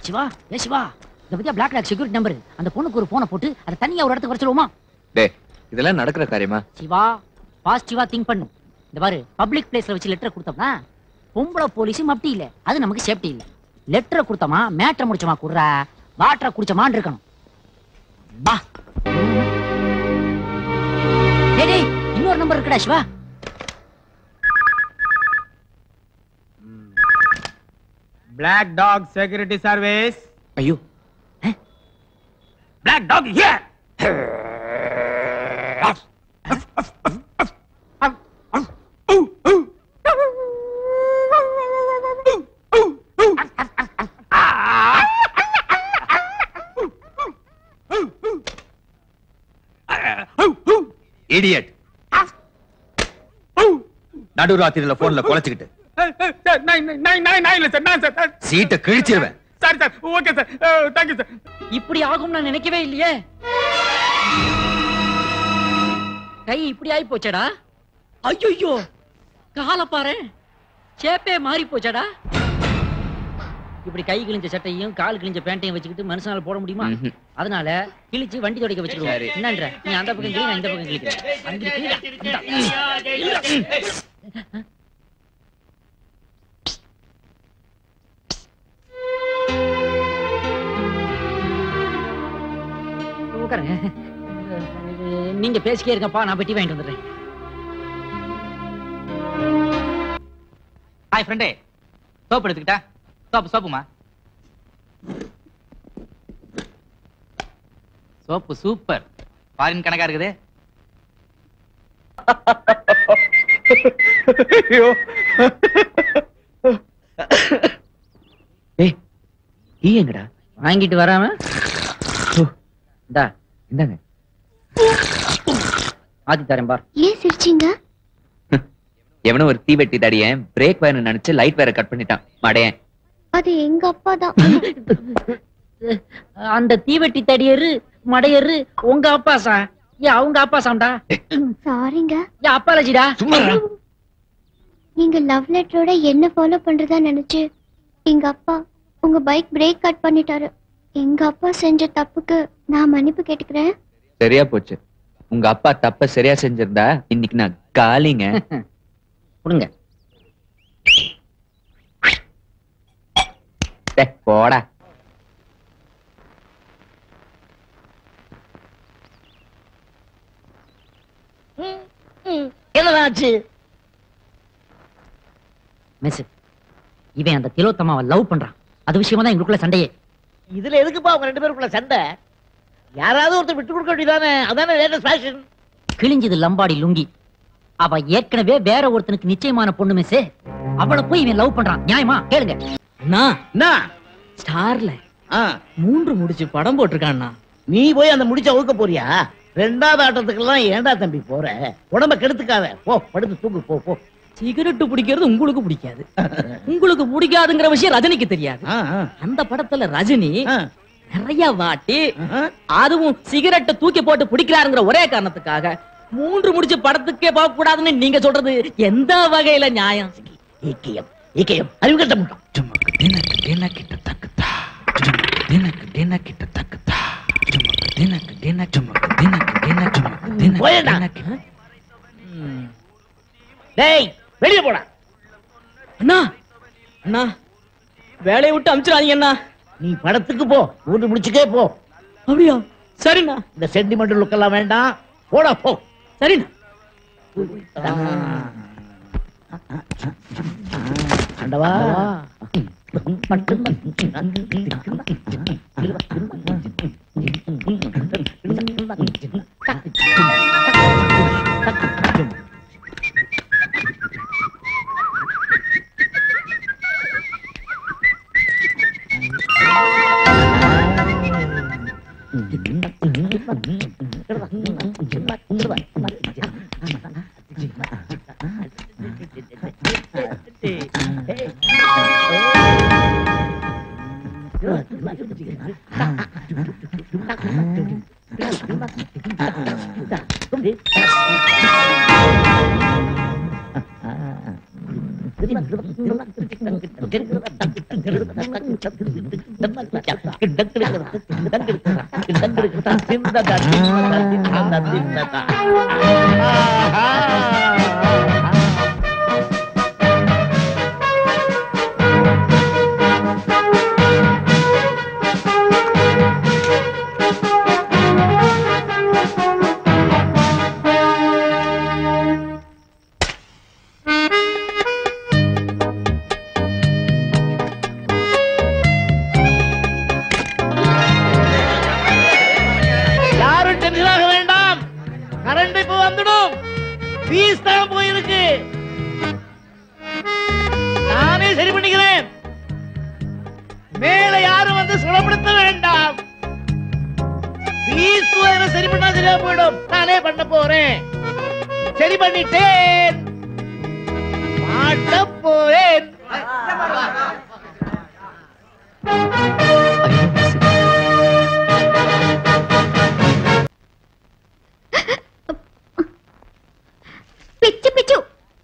சிவா சிவா இந்த பத்தியா black lock security number அந்த பொண்ணுக்கு ஒரு போனை போட்டு அதை தனியா ஒரு இடத்துக்கு வச்சிருவோமா? டேய் இதெல்லாம் நடக்கிற காரியமா? சிவா பாசிட்டிவா திங்க் பண்ணு. இந்த பாரு பப்ளிக் பிளேஸ்ல வச்சு லெட்டர் கொடுத்தோம்னா பொம்பளை போலீஸ் மப்டி இல்ல, அது நமக்கு சேஃப்டி இல்ல. லெட்டரை கொடுத்தோமா மேட்டரை முடிச்சோமா குடுறா வாட்டரை குடிச்சமான்னு இருக்கணும். வா டேய் இன்னொரு நம்பர் இருக்குடா Siva. Black Dog Security Service. ஐயோ Black Dog here. இடியட் நடுராத்திரில போன்ல குலைச்சுக்கிட்டு சீட்டை கிழிச்சிருவேன். Sir sir okay sir thank you sir. இப்படி ஆகும் நான் நினைக்கவே இல்லையே. கை இப்படி ஆயி போச்சடா. ஐயோ கால பாரு சேப்பே மாறி போச்சடா. இப்படி கை கிழிஞ்ச சட்டையும் கால் கிழிஞ்ச பேண்டையும் வச்சுக்கிட்டு மனுஷனால போட முடியுமா? அதனால கிழிச்சு வண்டி துடைக்க வச்சுக்கிடுவோம். என்னன்ற நீ அந்த பக்கம் கிளி, நான் இந்த பக்கம் கிழிக்கிறேன். உட்காருங்க. நீங்க பேசிக்கே இருக்கப்பா, நான் பெட்டி வாங்கிட்டு வந்துடுறேன். ஹாய் ஃப்ரெண்டே, சோப்பு எடுத்துக்கிட்டா? சோப்புமா? சோப்பு சூப்பர், ஃபாரின் கணக்கா இருக்குது. எங்கடா வாங்கிட்டு வராம இந்தாங்க. ஆதி தரேன் பார். ஏன் சிரிச்சீங்க? எவனோ ஒரு தீவெட்டி தடியன் பிரேக் வேற நினைச்சு லைட் வேற கட் பண்ணிட்டான் மடையன். அது எங்க அப்பா தான். அந்த தீவெட்டி தடியரு மடையரு உங்க அப்பா சா? ஏன் அவங்க அப்பா சாம்டா? சாரிங்க. ஏன் அப்பாலஜிடா? நீங்க லவ் லெட்டரோட என்ன ஃபாலோ பண்றதா நினைச்சு எங்க அப்பா உங்க பைக் பிரேக் கட் பண்ணிட்டாரு. எங்க அப்பா செஞ்ச தப்புக்கு நான் மன்னிப்பு கேட்டுக்கிறேன். சரியா போச்சு. உங்க அப்பா தப்ப சரியா செஞ்சிருந்தா இன்னைக்கு நான் காலிங்க. கொடுங்க. போடா. என்னதாச்சு? மிஸ் இவன் அந்த திலோத்தமாவை லவ் பண்றான். அது விஷயமா தான் எங்களுக்குள்ள சண்டையே. இதுல எதுக்குப்பா உங்க ரெண்டு பேருக்குள்ள சண்டை? யாராவது ஒருத்தர் விட்டு கொடுக்க வேண்டியதானே? அதானே லேட்டஸ்ட் ஃபேஷன். கிழிஞ்சது லம்பாடி லுங்கி. அவ ஏற்கனவே வேற ஒருத்தனுக்கு நிச்சயமான பொண்ணு மிஸ். அவளை போய் இவன் லவ் பண்றான். நியாயமா? கேளுங்க. ஸ்டார்ல 3 முடிச்சு படம் போட்டிருக்கான்னா. நீ போய் அந்த முடிச்ச அவுக்க போறியா? ரெண்டாவது ஆட்டத்துக்கு எல்லாம் ஏண்டா தம்பி போற? உடம்ப கெடுத்துக்காத. போ படுத்து தூங்கு. போ போ. சிகரெட் பிடிக்கிறது உங்களுக்கு பிடிக்காது. உங்களுக்கு பிடிக்காதுங்கிற விஷயம் ரஜினிக்கு தெரியாது. அந்த படத்துல ரஜினி நிறைய வாட்டி அதுவும் சிகரெட்டை தூக்கி போட்டு பிடிக்கிறாருங்கிற ஒரே காரணத்துக்காக 3 முடிச்சு படத்துக்கே போக கூடாதுன்னு நீங்க சொல்றது எந்த வகையில நியாயம்? அறிவுகட்ட முட்டான். வெளியே போடா. அண்ணா அண்ணா வேலையை விட்டு அமிச்சிடாதீங்க அண்ணா. நீ படத்துக்கு போ. 3 முடிச்சுக்கே போ. அப்படியா? சரிண்ணா. இந்த சென்டிமெண்டல் லுக் எல்லாம் வேண்டாம். போடா போ. சரிண்ணா. ஆண்டவா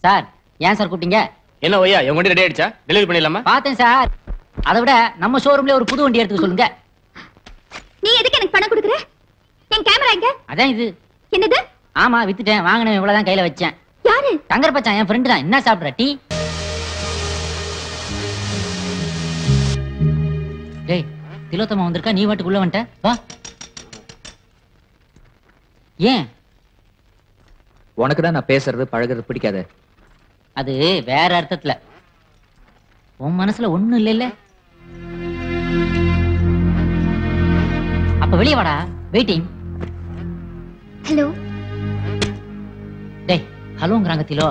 சார் ஏன் சார் கூப்பிட்டீங்க? என்ன ஒய்யா என் வண்டி ரெடி ஆயிடுச்சா? டெலிவரி பண்ணிடலாமா? பார்த்தேன் சார். அதை விட நம்ம ஷோரூம்ல ஒரு புது வண்டி எடுத்துக்க சொல்லுங்க. நீ எதுக்கு எனக்கு பணம் கொடுக்குற? என் கேமரா எங்க? அதான் இது. என்னது? ஆமா வித்துட்டேன். வாங்கினேன் இவ்வளவுதான் கையில வச்சேன். யாரு? தங்கர் பச்சான் என் ஃப்ரெண்டு தான். என்ன சாப்பிடுற? டீ? டேய் திலோத்தமா வந்திருக்கா, நீ வாட்டுக்குள்ள வந்துட்ட. வா. ஏன்? உனக்கு தான் நான் பேசுறது பழகுறது பிடிக்காது. அது வேற அர்த்தத்துல. உன் மனசுல ஒண்ணும் இல்ல. அப்ப வெளியே வாடா. வெயிட்டிங். ஹலோ. டேய் ஹலோங்கறாங்க திலோ.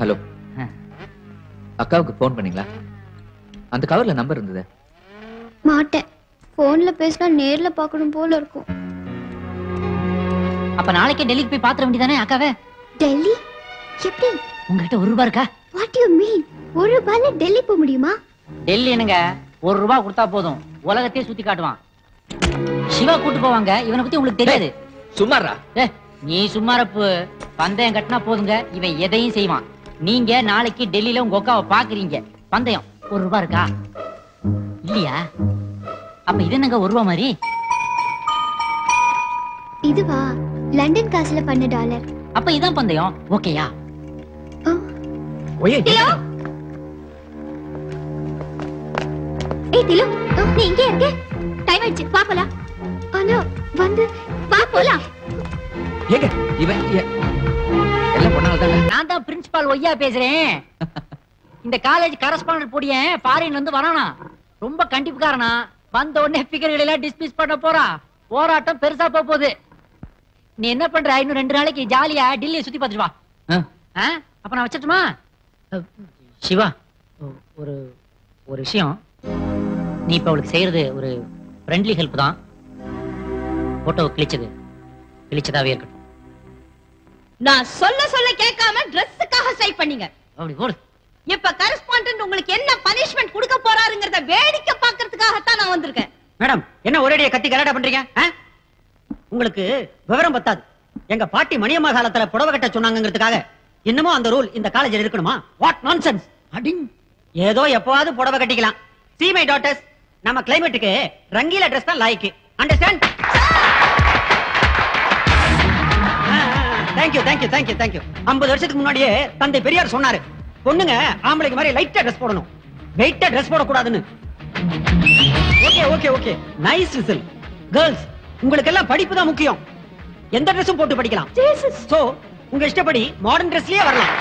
ஹலோ. அக்காவுக்கு போன் பண்ணீங்களா? அந்த கவர்ல நம்பர் இருந்தது. மாட்டேன். போன்ல பேசினா நேர்ல பார்க்கணும் போல இருக்கும். அப்ப நாளைக்கே டெல்லிக்கு போய் பாத்துற வேண்டியதானே அக்காவே? டெல்லி? எப்படி? உங்ககிட்ட ₹1 இருக்கா? What do you mean? ₹1 Delhi போக முடியுமா? டெல்லி என்னங்க, ₹1 கொடுத்தா போதும் உலகத்தையே சுத்தி காட்டுவான். சிவா கூட்டு போவாங்க. இவனை பத்தி உங்களுக்கு தெரியாது. சும்மாரா. நீ சும்மாரப்பு. பந்தயம் கட்டினா போதுங்க, இவன் எதையும் செய்வான். நீங்க நாளைக்கு டெல்லியில உங்க அக்காவை பாக்குறீங்க. பந்தயம் ₹1 இருக்கா? இல்லையா? அப்ப இது என்னங்க ₹1 மாதிரி? இதுவா? லண்டன் காசுல பண்ண $. அப்ப இதான் பந்தயம். ஓகேயா? ஓயே திலோ. ஏய் திலோ, நீ இங்கே இருக்க? டைம் ஆயிடுச்சு. வா போலாம். அண்ணா வந்து வா போலாம். ஏங்க இவன் எல்லாம் பொண்ணால தான். நான் தான் பிரின்சிபால் ஒய்யா பேசுறேன். இந்த காலேஜ் கரஸ்பாண்டன்ட் போடியேன் ஃபாரின்ல இருந்து வரானா. ரொம்ப கண்டிப்புக்காரனா. வந்த உடனே ஃபிகர்களை எல்லாம் டிஸ்மிஸ் பண்ண போறா. போராட்டம் பெருசா போகுது. நீ என்ன பண்ற? இன்னும் 2 நாளைக்கு ஜாலியா டெல்லியை சுத்தி பார்த்துட்டு வா. அப்ப நான் வச்சிட்டுமா? சிவா, ஒரு ஒரு விஷயம். நீ இப்ப அவளுக்கு செய்யறது ஒரு ஃப்ரெண்ட்லி ஹெல்ப் தான். போட்டோ கிழிச்சதாவே இருக்கட்டும். நான் சொல்ல கேட்காம ட்ரெஸ்ஸுக்காக ஸ்ட்ரைக் பண்ணீங்க. அப்படி போடு. இப்ப கரஸ்பாண்டன்ட் உங்களுக்கு என்ன பனிஷ்மெண்ட் கொடுக்க போறாருங்கறத வேடிக்கை பார்க்கிறதுக்காக தான் நான் வந்திருக்கேன். மேடம், என்ன ஒரேடியா கத்தி கலாட்டா பண்றீங்க? உங்களுக்கு விவரம் பத்தாது. எங்க பாட்டி மணியம்மா காலத்துல புடவை கட்ட சொன்னாங்கிறதுக்காக இன்னமும் அந்த ரூல் இந்த காலேஜில் இருக்கணுமா? What nonsense. அடிங். ஏதோ எப்பவாவது புடவை கட்டிக்கலாம். See my daughters, நம்ம கிளைமேட்டுக்கு ரங்கீல ட்ரெஸ் தான் லாய்க்கு. Understand? Thank you thank you thank you thank you. 50 வருஷத்துக்கு முன்னாடியே தந்தை பெரியார் சொன்னாரு, பொண்ணுங்க ஆம்பளைக்கு மாதிரி லைட்டா ட்ரெஸ் போடணும், வெயிட்டா ட்ரெஸ் போடக்கூடாதுன்னு. Okay okay okay, nice whistle. Girls, உங்களுக்கு எல்லாம் படிப்பு தான் முக்கியம். எந்த ட்ரெஸ்ஸும் போட்டு படிக்கலாம். சோ உங்க இஷ்டப்படி மாடர்ன் ட்ரெஸ்லயே வரலாம்.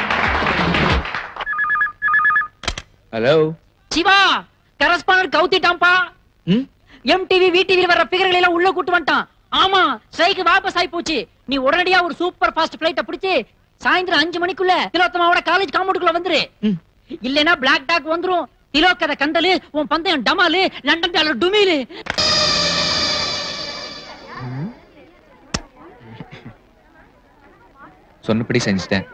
ஹலோ சிவா, கரஸ்பாண்டன்ட் கவுத்திட்டாம்பா. எம்டிவி விடிவி வர ஃபிகர்களை எல்லாம் உள்ள கூட்டி வந்துட்டான். ஆமா, ஸ்ட்ரைக் வாபஸ் ஆயி போச்சு. நீ உடனடியா ஒரு சூப்பர் ஃபாஸ்ட் ஃளைட்ட பிடிச்சு சாயந்திரம் 5 மணிக்குள்ள திலோத்தமாவோட காலேஜ் காம்பவுண்டுக்குள்ள வந்துரு. இல்லனா பிளாக் டாக் வந்துரும். திலோக்கத கண்டலு, உன் பந்தயம் டமாலு, லண்டன் டாலர் டுமிலு. சொன்னபடி செஞ்சுட்டேன்.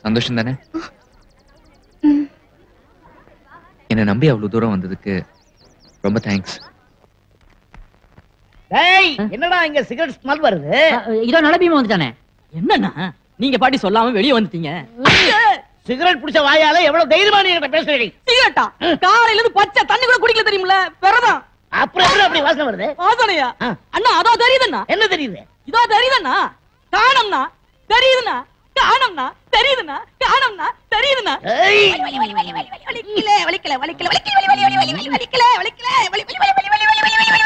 சந்தோஷம் தானே? என்ன நம்பி அவ்வளவு தூரம் வந்ததுக்கு ரொம்ப தேங்க்ஸ். டேய், என்னடா இங்க சிகரெட் ஸ்மெல் வருது? இதோ நலபீமா வந்துட்டானே. என்னன்னா நீங்க பாட்டி சொல்லாம வெளியே வந்துட்டீங்க. சிகரெட் பிடிச்ச வாயால எவ்வளவு தைரியமா நீ என்கிட்ட பேசுறீங்க? சிகரெட்டா? காலையில இருந்து பச்சை தண்ணி கூட குடிக்கல தெரியுமில்ல, விரதம். அப்புறம் எப்படி அப்படி வாசனை வருது? வாசனையா? அண்ணா அதோ தெரியுதுண்ணா. என்ன தெரியுது? இதோ தெரியுதுண்ணா. காணம்ண்ணா. தெரியுதுண்ணா. காணம்ண்ணா. தெரியுதுண்ணா. காணம்ண்ணா. தெரியுதுண்ணா. ஏய், வலிக்கல வலிக்கல வலிக்கல வலிக்கல வலிக்கல வலிக்கல வலிக்கல வலிக்கல வலிக்கல